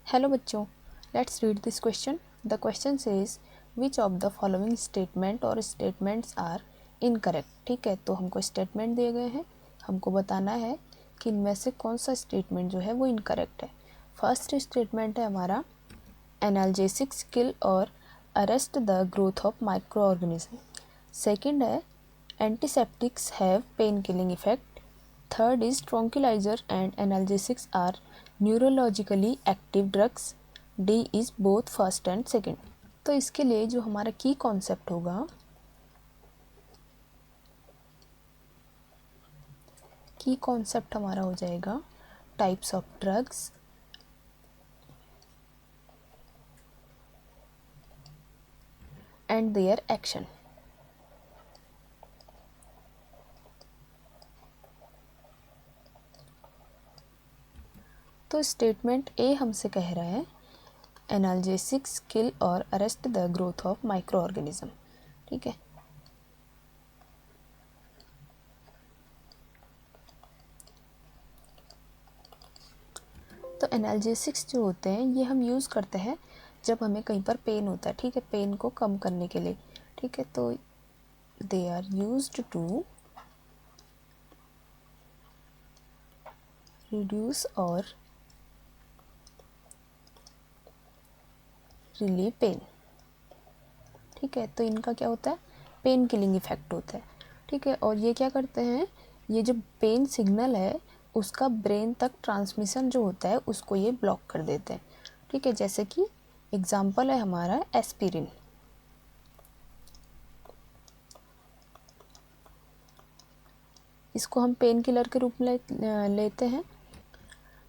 Hello बच्चों, let's read this question. The question says which of the following statement और statements are incorrect. ठीक है, तो हमको स्टेटमेंट दिए गए हैं, हमको बताना है कि इनमें से कौन सा स्टेटमेंट जो है वो इनकरेक्ट है. फर्स्ट स्टेटमेंट है हमारा एनाल्जेसिक्स किल और arrest the growth of micro organism. Second है antiseptics have pain killing effect. Third is tranquilizer and analgesics are neurologically active drugs. D is both first and second. तो इसके लिए जो हमारा की कॉन्सेप्ट होगा, की कॉन्सेप्ट हमारा हो जाएगा types of drugs and their action. तो स्टेटमेंट ए हमसे कह रहा है एनाल्जेसिक्स किल और arrest the growth of micro organism. ठीक है, तो एनाल्जेसिक्स जो होते हैं ये हम यूज़ करते हैं जब हमें कहीं पर पेन होता है. ठीक है, पेन को कम करने के लिए. ठीक है, तो they are used to reduce और रिलीव पेन. ठीक है, तो इनका क्या होता है, पेन किलिंग इफेक्ट होता है. ठीक है, और ये क्या करते हैं, ये जो पेन सिग्नल है उसका ब्रेन तक ट्रांसमिशन जो होता है उसको ये ब्लॉक कर देते हैं. ठीक है, जैसे कि एग्जाम्पल है हमारा एस्पिरिन. इसको हम पेन किलर के रूप में लेते हैं.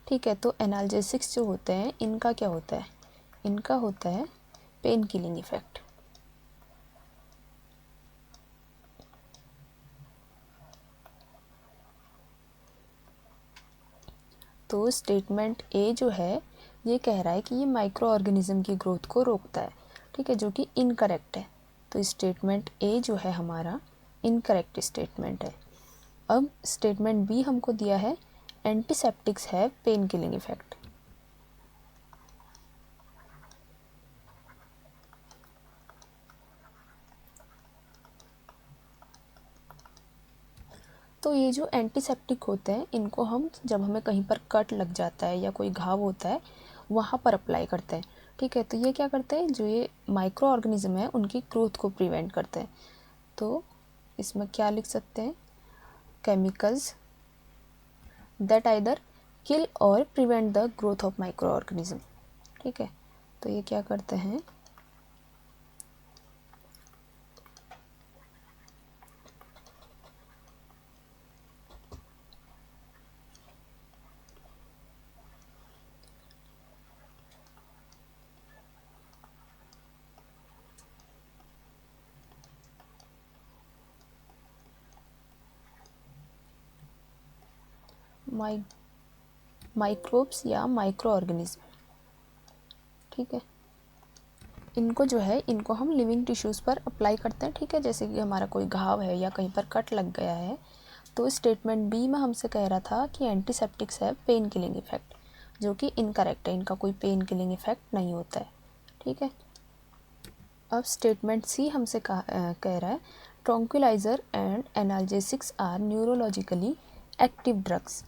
ठीक है, तो एनाल्जेसिक्स जो होते हैं इनका क्या होता है, इनका होता है पेन किलिंग इफेक्ट. तो स्टेटमेंट ए जो है ये कह रहा है कि ये माइक्रो ऑर्गेनिज्म की ग्रोथ को रोकता है. ठीक है, जो कि इनकरेक्ट है. तो स्टेटमेंट ए जो है हमारा इनकरेक्ट स्टेटमेंट है. अब स्टेटमेंट बी हमको दिया है antiseptics have pain killing effect. तो ये जो एंटीसेप्टिक होते हैं इनको हम जब हमें कहीं पर कट लग जाता है या कोई घाव होता है वहाँ पर अप्लाई करते हैं. ठीक है, तो ये क्या करते हैं, जो ये माइक्रो ऑर्गेनिज्म है उनकी ग्रोथ को प्रिवेंट करते हैं. तो इसमें क्या लिख सकते हैं, केमिकल्स दैट आइदर किल और prevent the growth of micro organism. ठीक है, तो ये क्या करते हैं, माइक्रोब्स या माइक्रो ऑर्गेनिज्म. ठीक है, इनको जो है इनको हम लिविंग टिश्यूज़ पर अप्लाई करते हैं. ठीक है, जैसे कि हमारा कोई घाव है या कहीं पर कट लग गया है. तो स्टेटमेंट बी में हमसे कह रहा था कि एंटीसेप्टिक्स है पेन किलिंग इफेक्ट, जो कि इनकरेक्ट है, इनका कोई पेन किलिंग इफेक्ट नहीं होता है. ठीक है, अब स्टेटमेंट सी हमसे कह रहा है tranquilizer and analgesics are neurologically active drugs.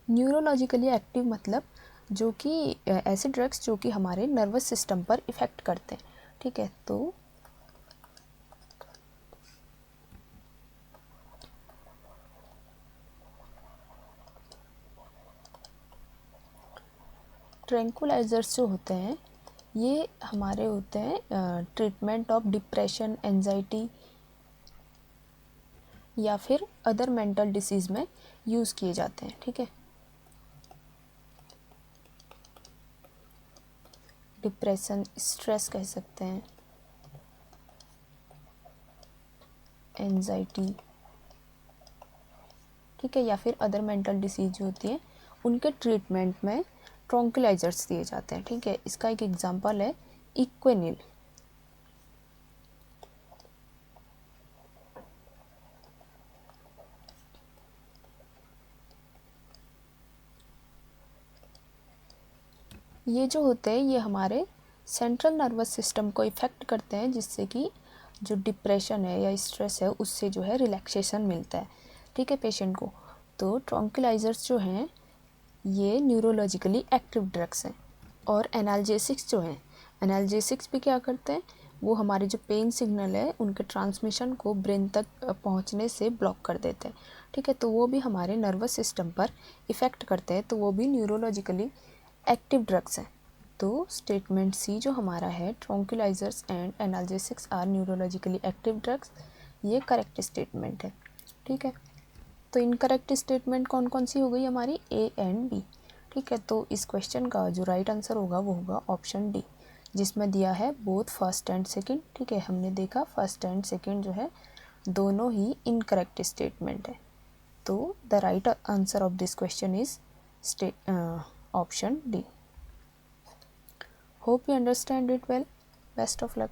Neurologically active मतलब जो कि ऐसे ड्रग्स जो कि हमारे नर्वस सिस्टम पर इफ़ेक्ट करते हैं. ठीक है, तो ट्रैंकुलाइजर्स जो होते हैं ये हमारे होते हैं ट्रीटमेंट ऑफ डिप्रेशन, एंजाइटी या फिर अदर मेंटल डिसीज़ में यूज़ किए जाते हैं. ठीक है, डिप्रेशन, स्ट्रेस कह सकते हैं, एंजाइटी. ठीक है, या फिर अदर मेंटल डिसीज़ जो होती है उनके ट्रीटमेंट में ट्रंक्विलाइजर्स दिए जाते हैं. ठीक है, इसका एक एग्जांपल है इक्वेनिल. ये जो होते हैं ये हमारे सेंट्रल नर्वस सिस्टम को इफ़ेक्ट करते हैं, जिससे कि जो डिप्रेशन है या स्ट्रेस है उससे जो है रिलैक्सेशन मिलता है, ठीक है, पेशेंट को। तो ट्रंक्विलाइजर्स जो हैं ये न्यूरोलॉजिकली एक्टिव ड्रग्स हैं। और एनाल्जेसिक्स जो हैं, एनाल्जेसिक्स भी क्या करते हैं, वो हमारे जो पेन सिग्नल है उनके ट्रांसमिशन को ब्रेन तक पहुंचने से ब्लॉक कर देते हैं, ठीक है। तो वो भी हमारे नर्वस सिस्टम पर इफ़ेक्ट करते हैं, तो वो भी न्यूरोलॉजिकली एक्टिव ड्रग्स हैं। तो स्टेटमेंट सी जो हमारा है, tranquilizers and analgesics are neurologically active drugs, ये करेक्ट स्टेटमेंट है, ठीक है। तो इनकरेक्ट स्टेटमेंट कौन कौन सी हो गई हमारी, ए एंड बी, ठीक है। तो इस क्वेश्चन का जो राइट आंसर होगा वो होगा ऑप्शन डी, जिसमें दिया है बोथ फर्स्ट एंड सेकंड, ठीक है। हमने देखा फर्स्ट एंड सेकंड जो है दोनों ही इनकरेक्ट स्टेटमेंट है। तो the right answer of this question is option D. Hope you understand it well. Best of luck.